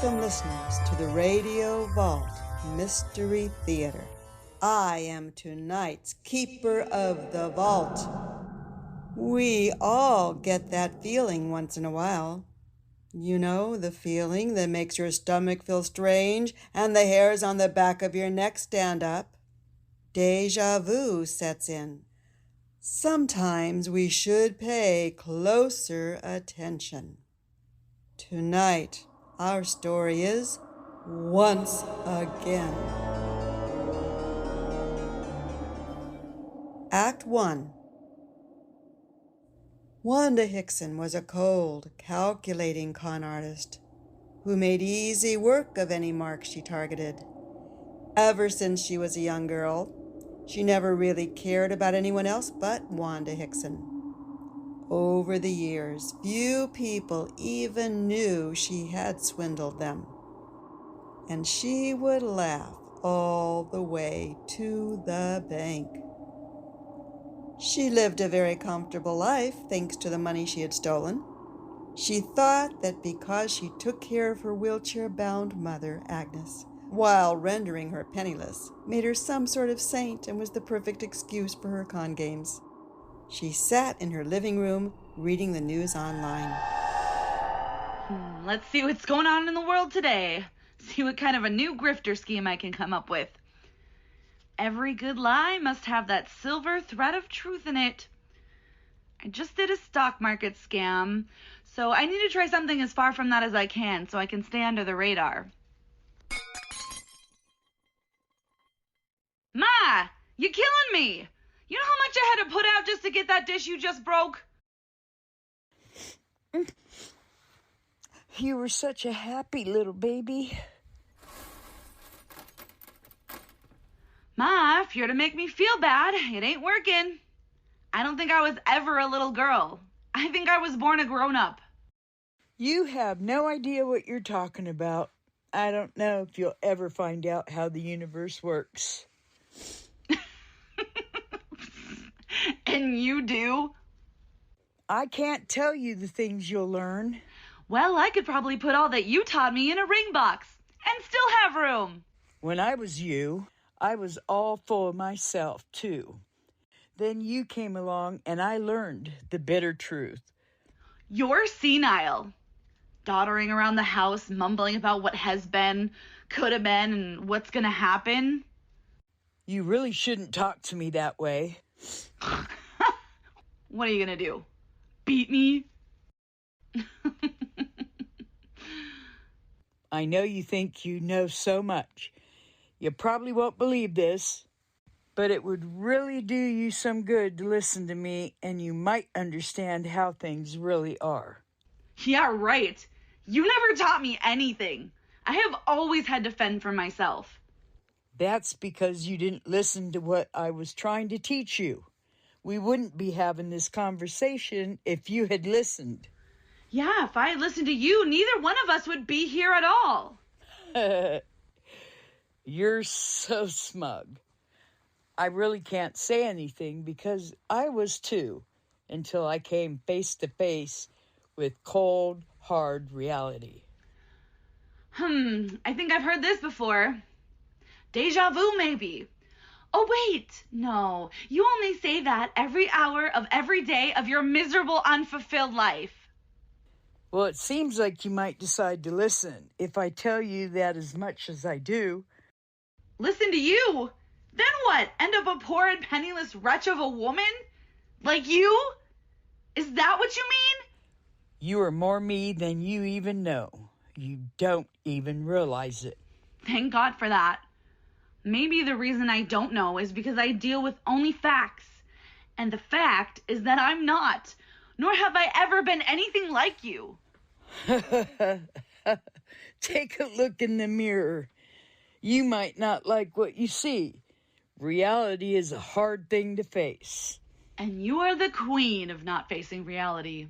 Welcome, listeners, to the Radio Vault Mystery Theater. I am tonight's Keeper of the Vault. We all get that feeling once in a while. You know, the feeling that makes your stomach feel strange and the hairs on the back of your neck stand up. Deja vu sets in. Sometimes we should pay closer attention. Tonight, our story is Once Again. Act 1. Wanda Hickson was a cold, calculating con artist who made easy work of any mark she targeted. Ever since she was a young girl, she never really cared about anyone else but Wanda Hickson. Over the years, few people even knew she had swindled them. And she would laugh all the way to the bank. She lived a very comfortable life thanks to the money she had stolen. She thought that because she took care of her wheelchair-bound mother, Agnes, while rendering her penniless, made her some sort of saint and was the perfect excuse for her con games. She sat in her living room reading the news online. Let's see what's going on in the world today. See what kind of a new grifter scheme I can come up with. Every good lie must have that silver thread of truth in it. I just did a stock market scam, so I need to try something as far from that as I can so I can stay under the radar. Ma! You're killing me! You know how much I had to put out just to get that dish you just broke? You were such a happy little baby. Ma, if you're to make me feel bad, it ain't working. I don't think I was ever a little girl. I think I was born a grown-up. You have no idea what you're talking about. I don't know if you'll ever find out how the universe works. And you do? I can't tell you the things you'll learn. Well, I could probably put all that you taught me in a ring box and still have room. When I was you, I was all full of myself, too. Then you came along and I learned the bitter truth. You're senile. Doddering around the house, mumbling about what has been, could have been, and what's going to happen. You really shouldn't talk to me that way. What are you going to do? Beat me? I know you think you know so much. You probably won't believe this, but it would really do you some good to listen to me, and you might understand how things really are. Yeah, right. You never taught me anything. I have always had to fend for myself. That's because you didn't listen to what I was trying to teach you. We wouldn't be having this conversation if you had listened. Yeah, if I had listened to you, neither one of us would be here at all. You're so smug. I really can't say anything because I was too, until I came face to face with cold, hard reality. I think I've heard this before. Deja vu, maybe. Oh, wait. No, you only say that every hour of every day of your miserable, unfulfilled life. Well, it seems like you might decide to listen if I tell you that as much as I do. Listen to you? Then what? End up a poor and penniless wretch of a woman? Like you? Is that what you mean? You are more me than you even know. You don't even realize it. Thank God for that. Maybe the reason I don't know is because I deal with only facts. And the fact is that I'm not, nor have I ever been anything like you. Take a look in the mirror. You might not like what you see. Reality is a hard thing to face. And you are the queen of not facing reality.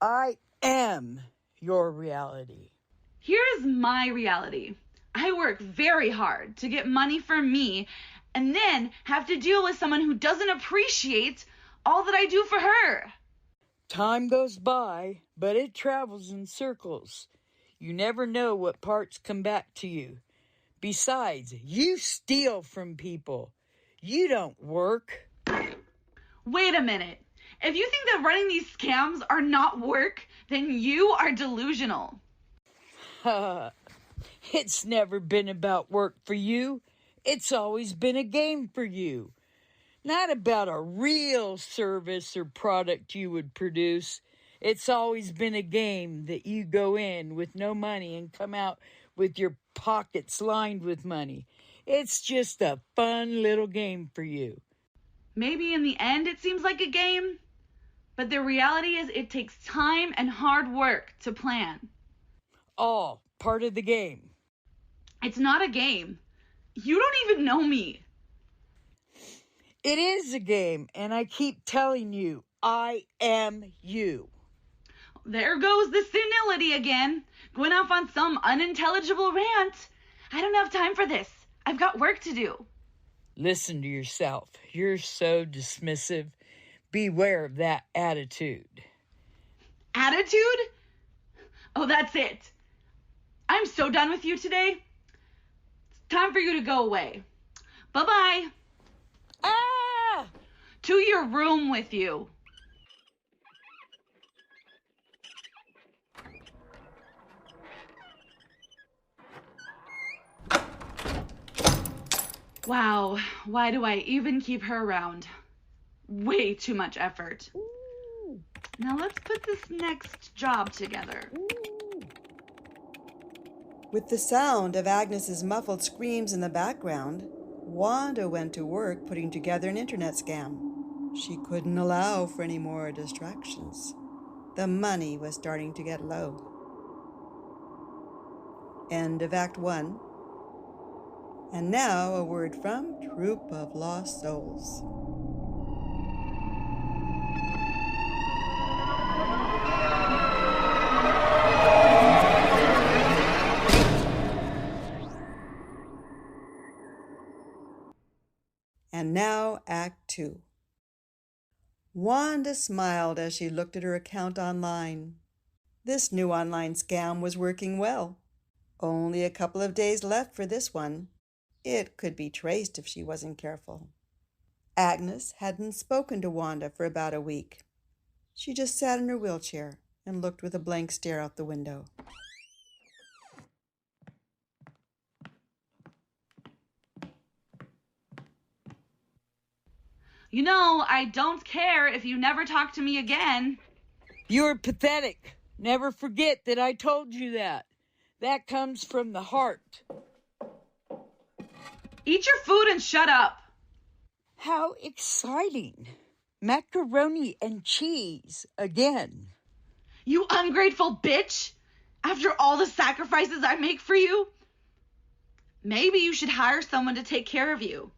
I am your reality. Here's my reality. I work very hard to get money for me and then have to deal with someone who doesn't appreciate all that I do for her. Time goes by, but it travels in circles. You never know what parts come back to you. Besides, you steal from people. You don't work. Wait a minute. If you think that running these scams are not work, then you are delusional. It's never been about work for you. It's always been a game for you. Not about a real service or product you would produce. It's always been a game that you go in with no money and come out with your pockets lined with money. It's just a fun little game for you. Maybe in the end it seems like a game, but the reality is it takes time and hard work to plan. All part of the game. It's not a game. You don't even know me. It is a game, and I keep telling you, I am you. There goes the senility again, going off on some unintelligible rant. I don't have time for this. I've got work to do. Listen to yourself. You're so dismissive. Beware of that attitude. Attitude? Oh, that's it. I'm so done with you today. It's time for you to go away. Bye-bye. Ah! To your room with you. Wow, why do I even keep her around? Way too much effort. Ooh. Now let's put this next job together. Ooh. With the sound of Agnes's muffled screams in the background, Wanda went to work putting together an internet scam. She couldn't allow for any more distractions. The money was starting to get low. End of Act 1. And now a word from Troop of Lost Souls. And now Act 2. Wanda smiled as she looked at her account online. This new online scam was working well. Only a couple of days left for this one. It could be traced if she wasn't careful. Agnes hadn't spoken to Wanda for about a week. She just sat in her wheelchair and looked with a blank stare out the window. You know, I don't care if you never talk to me again. You're pathetic. Never forget that I told you that. That comes from the heart. Eat your food and shut up. How exciting. Macaroni and cheese again. You ungrateful bitch. After all the sacrifices I make for you. Maybe you should hire someone to take care of you.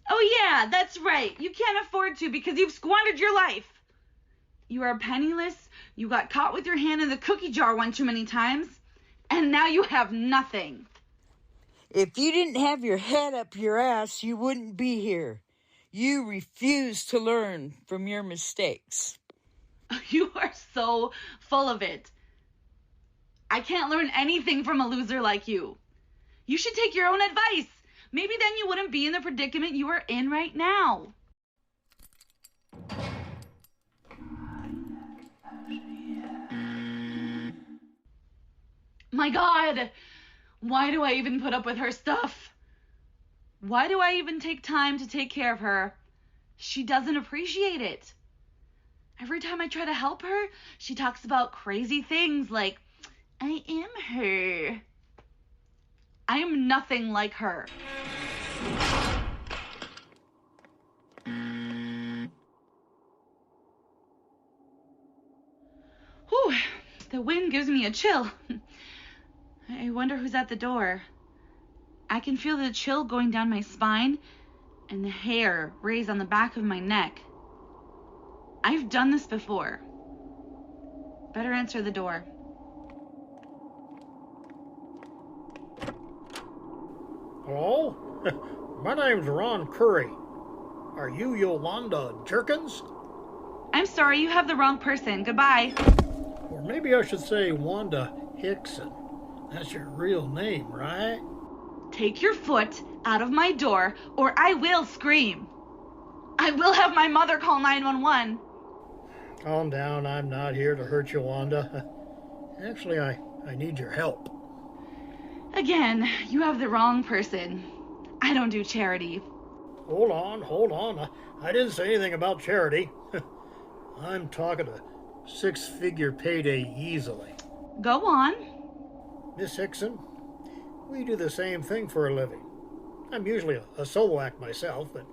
Oh yeah, that's right. You can't afford to because you've squandered your life. You are penniless. You got caught with your hand in the cookie jar one too many times. And now you have nothing. If you didn't have your head up your ass, you wouldn't be here. You refuse to learn from your mistakes. You are so full of it. I can't learn anything from a loser like you. You should take your own advice. Maybe then you wouldn't be in the predicament you are in right now. My God, why do I even put up with her stuff? Why do I even take time to take care of her? She doesn't appreciate it. Every time I try to help her, she talks about crazy things like, I am her. I am nothing like her. Whew, the wind gives me a chill. I wonder who's at the door. I can feel the chill going down my spine and the hair raise on the back of my neck. I've done this before. Better answer the door. Hello? My name's Ron Curry. Are you Yolanda Jerkins? I'm sorry, you have the wrong person. Goodbye. Or maybe I should say Wanda Hickson. That's your real name, right? Take your foot out of my door or I will scream. I will have my mother call 911. Calm down. I'm not here to hurt you, Wanda. Actually, I need your help. Again, you have the wrong person. I don't do charity. Hold on. I didn't say anything about charity. I'm talking a six-figure payday easily. Go on. Miss Hickson, we do the same thing for a living. I'm usually a solo act myself, but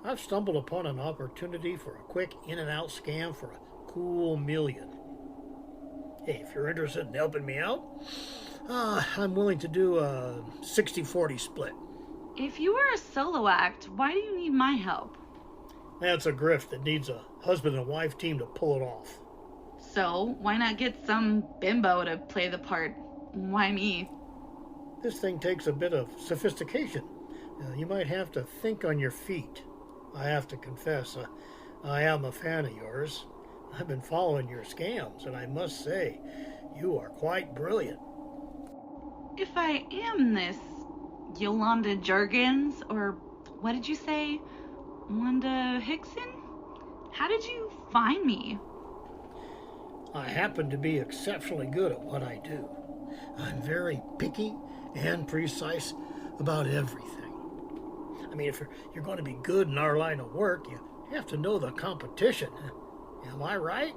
I've stumbled upon an opportunity for a quick in-and-out scam for a cool $1 million. Hey, if you're interested in helping me out, I'm willing to do a 60-40 split. If you were a solo act, why do you need my help? That's a grift that needs a husband and wife team to pull it off. So, why not get some bimbo to play the part? Why me? This thing takes a bit of sophistication. You might have to think on your feet. I have to confess, I am a fan of yours. I've been following your scams, and I must say, you are quite brilliant. If I am this Yolanda Jergens, or what did you say? Wanda Hickson? How did you find me? I happen to be exceptionally good at what I do. I'm very picky and precise about everything. I mean, if you're going to be good in our line of work, you have to know the competition. Am I right?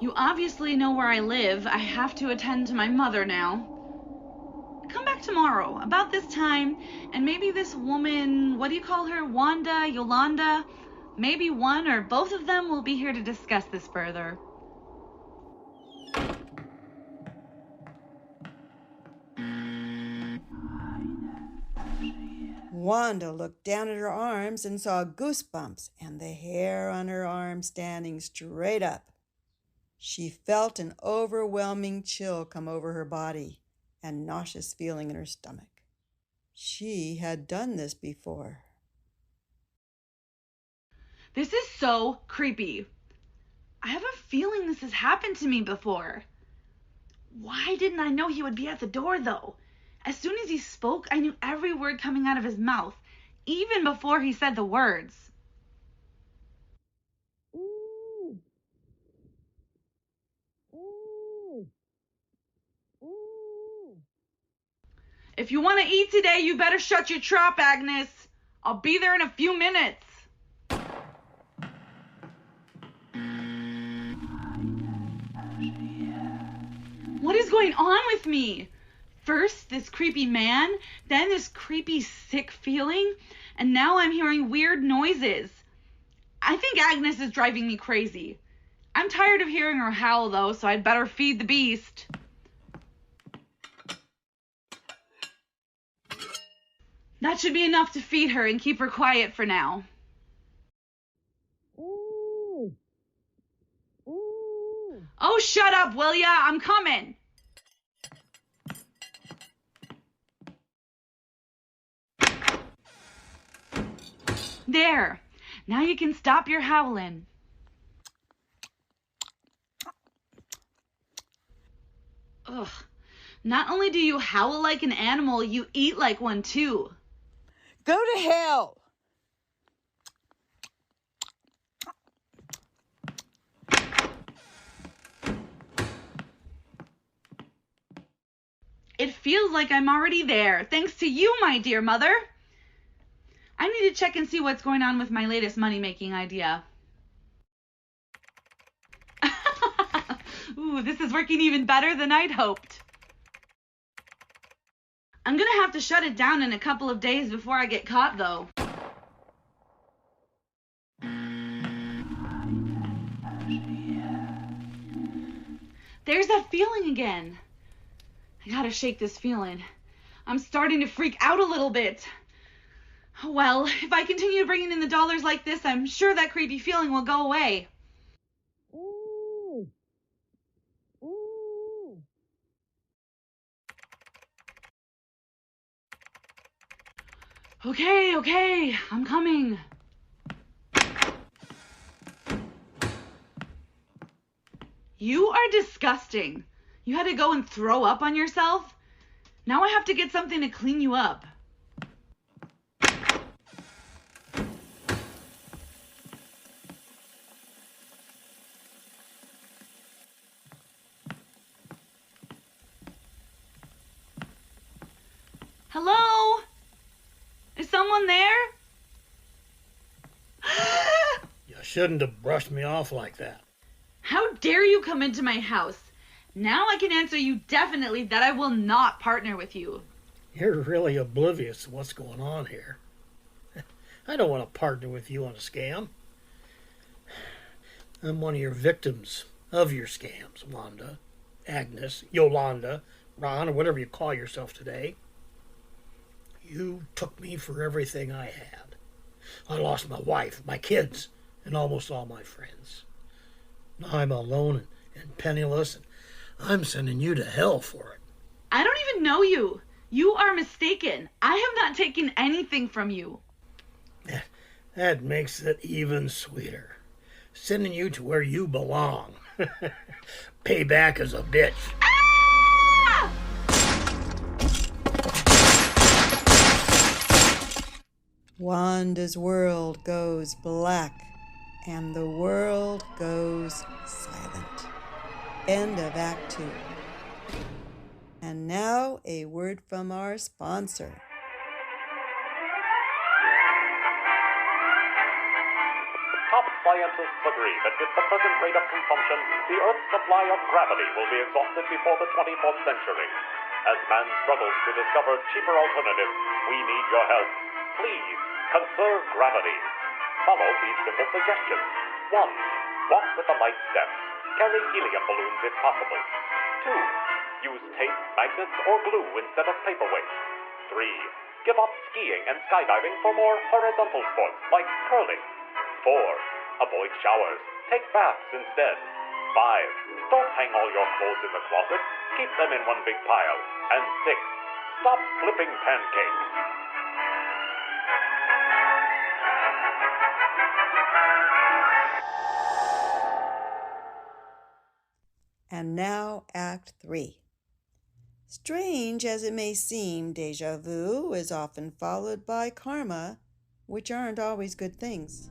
You obviously know where I live. I have to attend to my mother now. Come back tomorrow, about this time, and maybe this woman, what do you call her, Wanda, Yolanda? Maybe one or both of them will be here to discuss this further. Wanda looked down at her arms and saw goosebumps and the hair on her arm standing straight up. She felt an overwhelming chill come over her body and nauseous feeling in her stomach. She had done this before. This is so creepy. I have a feeling this has happened to me before. Why didn't I know he would be at the door, though? As soon as he spoke, I knew every word coming out of his mouth, even before he said the words. Ooh. Ooh. Ooh. If you want to eat today, you better shut your trap, Agnes. I'll be there in a few minutes. What is going on with me? First, this creepy man, then this creepy sick feeling, and now I'm hearing weird noises. I think Agnes is driving me crazy. I'm tired of hearing her howl, though, so I'd better feed the beast. That should be enough to feed her and keep her quiet for now. Ooh. Ooh. Oh, shut up, will ya? I'm coming. There. Now you can stop your howling. Ugh. Not only do you howl like an animal, you eat like one too. Go to hell. It feels like I'm already there, thanks to you, my dear mother. I need to check and see what's going on with my latest money-making idea. Ooh, this is working even better than I'd hoped. I'm gonna have to shut it down in a couple of days before I get caught, though. There's that feeling again. I gotta shake this feeling. I'm starting to freak out a little bit. Well, if I continue bringing in the dollars like this, I'm sure that creepy feeling will go away. Ooh. Ooh. Okay, I'm coming. You are disgusting. You had to go and throw up on yourself? Now I have to get something to clean you up. Hello? Is someone there? You shouldn't have brushed me off like that. How dare you come into my house? Now I can answer you definitely that I will not partner with you. You're really oblivious to what's going on here. I don't want to partner with you on a scam. I'm one of your victims of your scams, Wanda, Agnes, Yolanda, Ron, or whatever you call yourself today. You took me for everything I had. I lost my wife, my kids, and almost all my friends. Now I'm alone and penniless, and I'm sending you to hell for it. I don't even know you. You are mistaken. I have not taken anything from you. That makes it even sweeter. Sending you to where you belong. Payback as a bitch. Ah! Wanda's world goes black, and the world goes silent. End of Act 2. And now a word from our sponsor. Top scientists agree that with the present rate of consumption, the Earth's supply of gravity will be exhausted before the 24th century. As man struggles to discover cheaper alternatives, we need your help. Please, conserve gravity. Follow these simple suggestions. 1. Walk with a light step. Carry helium balloons if possible. 2. Use tape, magnets, or glue instead of paperweights. 3. Give up skiing and skydiving for more horizontal sports like curling. 4. Avoid showers. Take baths instead. 5. Don't hang all your clothes in the closet. Keep them in one big pile. And 6. Stop flipping pancakes. And now Act 3. Strange as it may seem, deja vu is often followed by karma, which aren't always good things.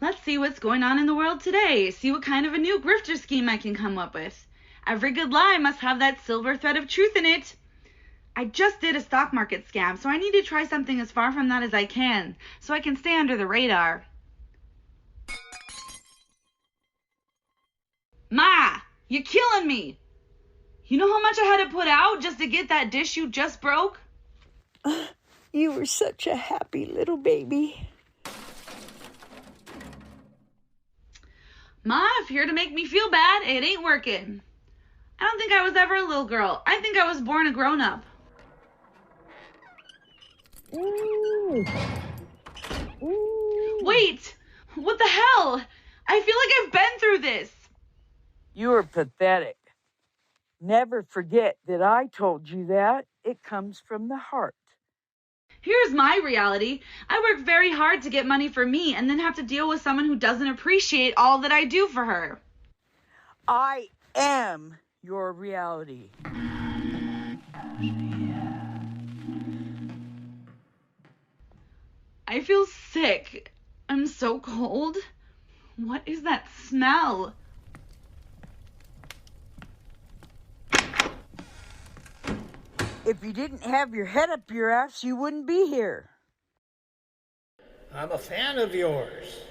Let's see what's going on in the world today. See what kind of a new grifter scheme I can come up with. Every good lie must have that silver thread of truth in it. I just did a stock market scam, so I need to try something as far from that as I can, so I can stay under the radar. Ma, you're killing me. You know how much I had to put out just to get that dish you just broke? You were such a happy little baby. Ma, if you're to make me feel bad, it ain't working. I don't think I was ever a little girl. I think I was born a grown-up. Ooh. Ooh. Wait! What the hell? I feel like I've been through this. You are pathetic. Never forget that I told you that. It comes from the heart. Here's my reality. I work very hard to get money for me and then have to deal with someone who doesn't appreciate all that I do for her. I am your reality. I feel sick. I'm so cold. What is that smell? If you didn't have your head up your ass, you wouldn't be here. I'm a fan of yours.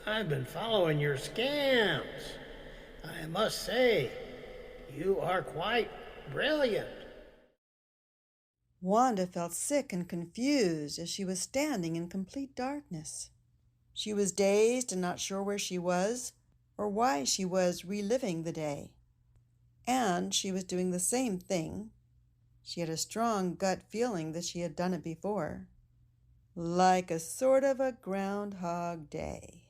I've been following your scams. I must say, you are quite brilliant. Wanda felt sick and confused as she was standing in complete darkness. She was dazed and not sure where she was or why she was reliving the day. And she was doing the same thing. She had a strong gut feeling that she had done it before, like a sort of a Groundhog Day.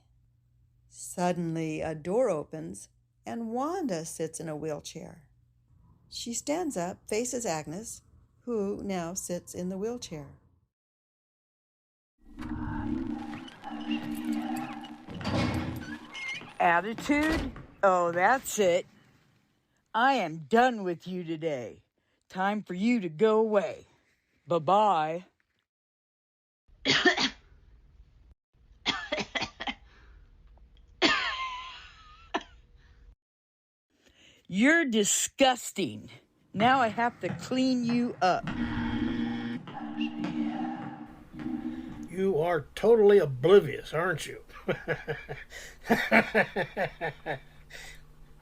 Suddenly, a door opens, and Wanda sits in a wheelchair. She stands up, faces Agnes, who now sits in the wheelchair. Attitude? Oh, that's it. I am done with you today. Time for you to go away. Bye-bye. You're disgusting. Now I have to clean you up. You are totally oblivious, aren't you?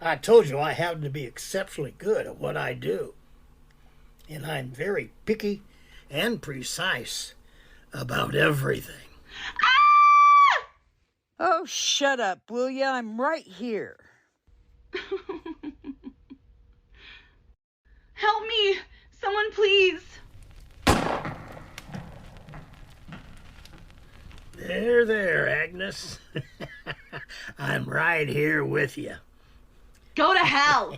I told you I happen to be exceptionally good at what I do. And I'm very picky and precise about everything. Oh, shut up, will ya? I'm right here. Help me! Someone please! There, Agnes. I'm right here with you. Go to hell!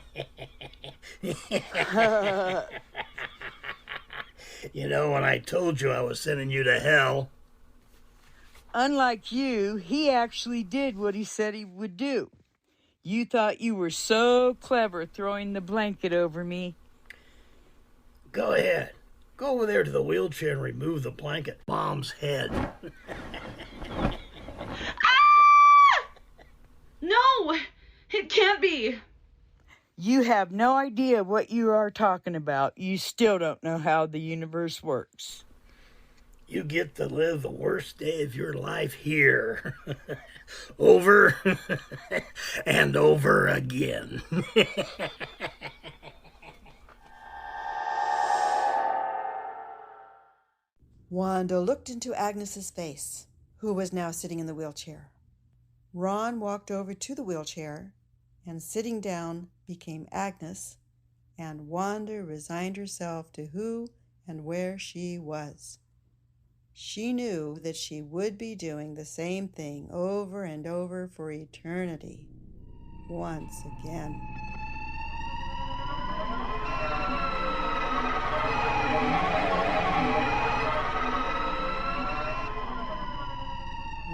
You know, when I told you I was sending you to hell. Unlike you, he actually did what he said he would do. You thought you were so clever throwing the blanket over me. Go ahead. Go over there to the wheelchair and remove the blanket. Mom's head. No! It can't be! You have no idea what you are talking about. You still don't know how the universe works. You get to live the worst day of your life here. Over and over again. Wanda looked into Agnes's face, who was now sitting in the wheelchair. Ron walked over to the wheelchair, and sitting down became Agnes, and Wanda resigned herself to who and where she was. She knew that she would be doing the same thing over and over for eternity, once again.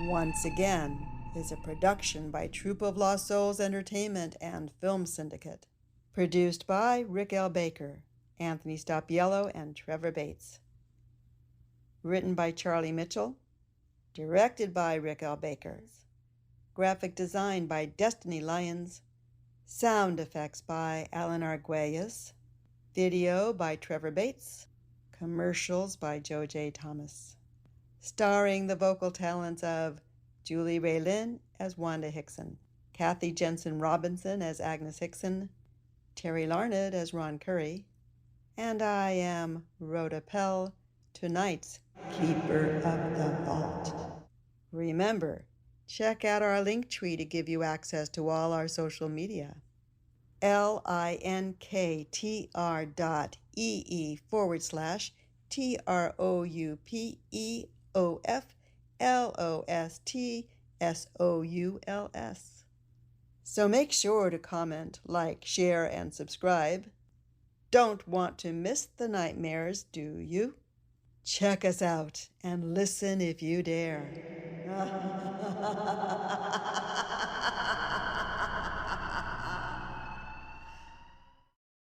Once Again is a production by Troop of Lost Souls Entertainment and Film Syndicate. Produced by Rick L. Baker, Anthony Stoppiello, and Trevor Bates. Written by Charlie Mitchell. Directed by Rick L. Baker. Graphic design by Destiny Lyons. Sound effects by Alan Arguelles. Video by Trevor Bates. Commercials by Joe J. Thomas. Starring the vocal talents of Julie Ray Lynn as Wanda Hickson, Kathy Jensen Robinson as Agnes Hickson, Terry Larned as Ron Curry, and I am Rhoda Pell, tonight's Keeper of the Vault. Remember, check out our Linktree to give you access to all our social media. linktr.ee/TROUPEOFLOSTSOULS. So make sure to comment, like, share, and subscribe. Don't want to miss the nightmares, do you? Check us out and listen if you dare.